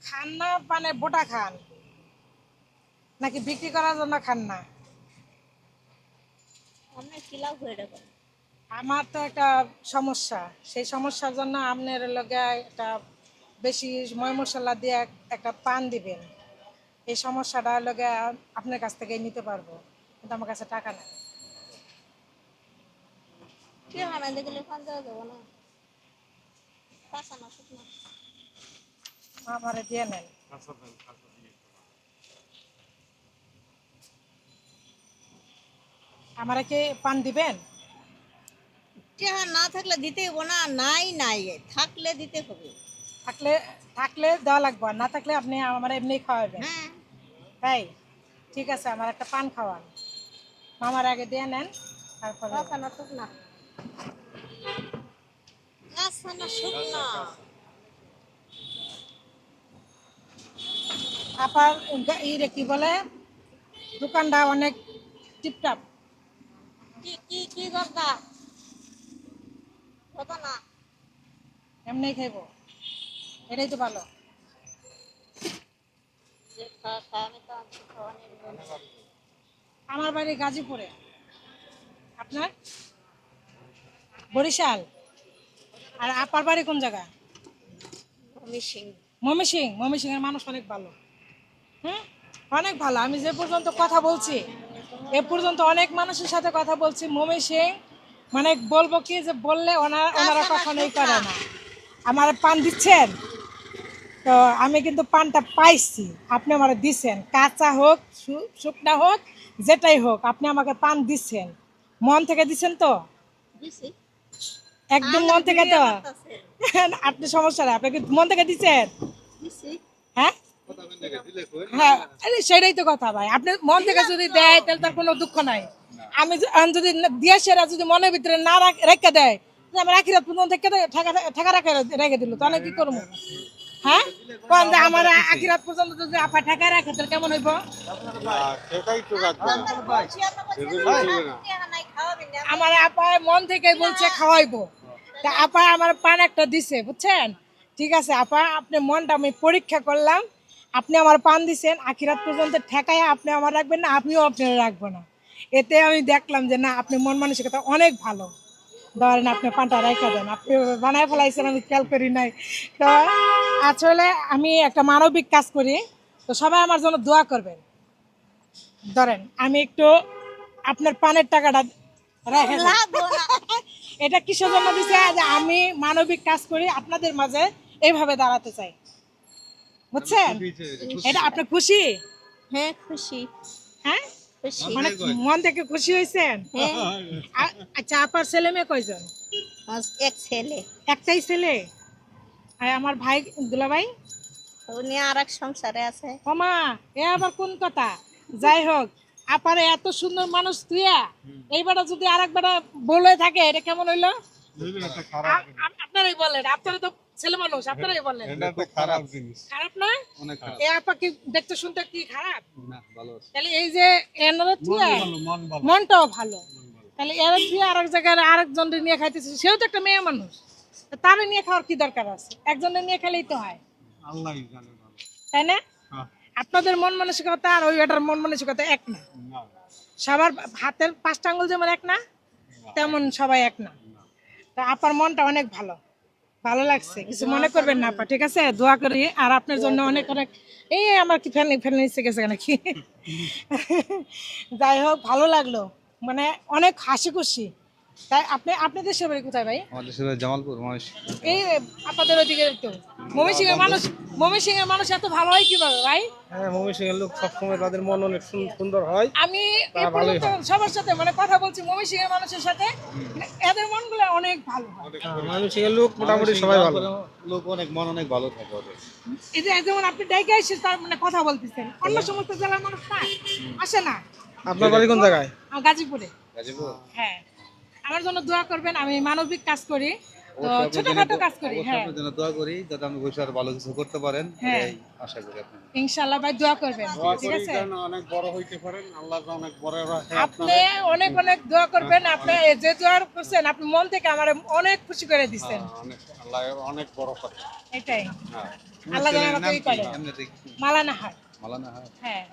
খান না মানে বোটা খান নাকি বিক্রি করার জন্য খান না? আমার তো একটা সমস্যা, সেই সমস্যার জন্য আপনার লগে একটা বেশি ময় মশলা দিয়ে একটা পান দিবেন। এই সমস্যাটা লগে আপনার কাছ থেকে নিতে পারবো, কিন্তু আমার কাছে টাকা নাই। আমারে দিয়ে নেন। আমারে কি পান দিবেন? না থাকলে দিতে হবো না, নাই নাই থাকলে দিতে হবে। থাকলে থাকলে দেওয়া লাগবে, আর না থাকলে আপনি আমার এমনি খাওয়াবেন। হ্যাঁ, তাই ঠিক আছে, আমার একটা পান খাওয়ান। মামার আগে দিয়ে নেন, তারপরে কাঁচানো শুকনা, কাঁচানো শুকনা। আপার ইরে কি বলে, দোকানটা অনেক টিপটাপ। কি কি কি দরকার? কত না? এমনি খাইব, এটাই তো ভালো। যে আমি তো আনছি খাওয়ানোর জন্য। আমার বাড়ি গাজীপুরে, আপনার বরিশাল। আর আপার বাড়ি কোন জায়গা? মিশিং। ময়মনসিং এর মানুষ অনেক ভালো। হুম, অনেক ভালো। আমি যে পর্যন্ত কথা বলছি এ পর্যন্ত অনেক মানুষের সাথে কথা বলছি ময়মনসিং, মানে বলবো কি যে বললে ওনারা কখনোই করে না। আমার পান দিচ্ছেন তো, আমি কিন্তু পানটা পাইছি, আপনি আমার দিচ্ছেন, কাঁচা হোক শুকনা হোক যেটাই হোক, আপনি আমাকে পান দিচ্ছেন, মন থেকে দিচ্ছেন তো, দিছি। একদম মন থেকে তো। আছে। আপনি সমস্যা না, আপনি কি মন থেকে দিচ্ছেন? দিছি। হ্যাঁ হ্যাঁ, আরে সেটাই তো কথা ভাই, আপনি মন থেকে যদি দেয় তাহলে তার কোনো দুঃখ নাই। আমি যদি দিয়ে সেরা যদি মনের ভিতরে না রেখে দেয়, তাহলে আমার আখিরাত পর্যন্ত ঠেকা রেখে দিল, তাহলে কি করবো? হ্যাঁ, কোন যে আমার আখিরাত পর্যন্ত যদি আপা ঠেকা রাখে তাহলে কেমন হইব? আমার আপা মন থেকে বলছে খাওয়াইবো, তা আপা আমার পান একটা দিছে, বুঝছেন? ঠিক আছে আপা, আপনি মনটা আমি পরীক্ষা করলাম, আপনি আমার পান দিছেন, আখিরাত পর্যন্ত ঠেকায় আপনি আমার রাখবেন না, আমিও আপনার রাখবো না। এতে আমি দেখলাম যে না, আপনি মন মানসিকতা অনেক ভালো। ধরেন আপনি পানটা রেখে দেন, আপনি বানায় ফেলাইছেন, আমি খেয়াল করি নাই। তো আসলে আমি একটা মানবিক কাজ করি, তো সবাই আমার জন্য দোয়া করবেন। ধরেন আমি একটু আপনার পানের টাকাটা রেখে দেন। এটা কিসের জন্য দিছে, যে আমি মানবিক কাজ করি, আপনাদের মাঝে এইভাবে দাঁড়াতে চাই, বুঝছেন? এটা আপনি খুশি? হ্যাঁ, খুশি হ্যাঁ, খুশি। মানে মন থেকে খুশি হয়েছেন? হ্যাঁ, আচ্ছা, আপনার ছেলে মেয়ে কয়জন? এক ছেলে। একটাই ছেলে? আর আমার ভাই দুলাভাই? উনি আর এক সংসারে আছে। ওমা, এ আবার কোন কথা? যাই হোক, আপারে এত সুন্দর মানুষ তুইয়া এইবারটা যদি আরেকবার বলে থাকে, এটা কেমন হইলো? আপনারাই বলেন, আপনারা তো ছেলে মানুষ, আপনারাই বলেন। এটা তো খারাপ জিনিস, খারাপ না? অনেক খারাপ। এ আপা কি দেখতে শুনতে কি খারাপ? না, ভালো আছে। তাহলে এই যে এনারা তুইয়া মন ভালো। মনটাও ভালো, তাহলে এরা তুই আরেক জায়গায় আরেকজন নিয়ে খাইতেছে, সেও তো একটা মেয়ে মানুষ, তারে নিয়ে খাওয়ার কি দরকার আছে? একজনের নিয়ে খেলেই তো হয়, আল্লাহই জানে ভালো। তাই না? হ্যাঁ, আপনাদের মন মানসিকতা আর ওই এটার মন মানসিকতা এক না। না, সবার হাতের 5টা আঙ্গুল যেমন এক না, তেমন সবাই এক না। তা আপার মনটা অনেক ভালো, ভালো লাগছে, কিছু মনে করবেন না আপা, ঠিক আছে? দোয়া করি, আর আপনার জন্য অনেক অনেক, এই আমার কি ফ্যান ফ্যান নিচে গেছে নাকি? যাই হোক, ভালো লাগলো, মানে অনেক হাসি খুশি। তাই আপনাদের দেশের বাড়ি কোথায় ভাই? আমাদের সাথে জামালপুর মানুষ। এই আপনাদের ওইদিকে তো ময়মনসিং এর মানুষ এত ভালো হয় কিভাবে ভাই? হ্যাঁ, ময়মনসিংহের লোক সবসময় তাদের মন অনেক সুন্দর হয়। আমি এই পর্যন্ত সবার সাথে মানে কথা বলছি ময়মনসিং এর মানুষের সাথে, মানে এদের মনগুলো অনেক ভালো হয়। ময়মনসিংহের লোক মোটামুটি সবাই ভালো। লোক অনেক মন অনেক ভালো থাকে ওদের। এই যে যেমন আপনি ডাইকে এসে তার মানে কথা বলতেছেন, অন্য সমস্ত জেলার মানুষ না আসে না। আপনার বাড়ি কোন জায়গায়? গাজীপুরে। গাজীপুর। হ্যাঁ, আমার জন্য দোয়া করবেন, আমি মানবিক কাজ করি, তো ছোটখাটো কাজ করি। হ্যাঁ, আপনার জন্য দোয়া করি যাতে আপনি ভবিষ্যতে আরো ভালো কিছু করতে পারেন, হ্যাঁ। এই আশা করি আপনি। ইনশাআল্লাহ ভাই দোয়া করবেন, ঠিক আছে? অনেক বড় হইতে পারেন, আল্লাহ অনেক বড় রাখে। আপনি অনেক অনেক দোয়া করবেন, আপনি যে দোয়া করছেন আপনি মন থেকে আমার অনেক খুশি করে দিচ্ছেন, অনেক আল্লাহ অনেক বড় করে। এটাই। হ্যাঁ। আল্লাহ যেন ছেলের আমাকে নাম ই কি? করে এমনিতে কি? মালানা হাট মালানা হয়? হ্যাঁ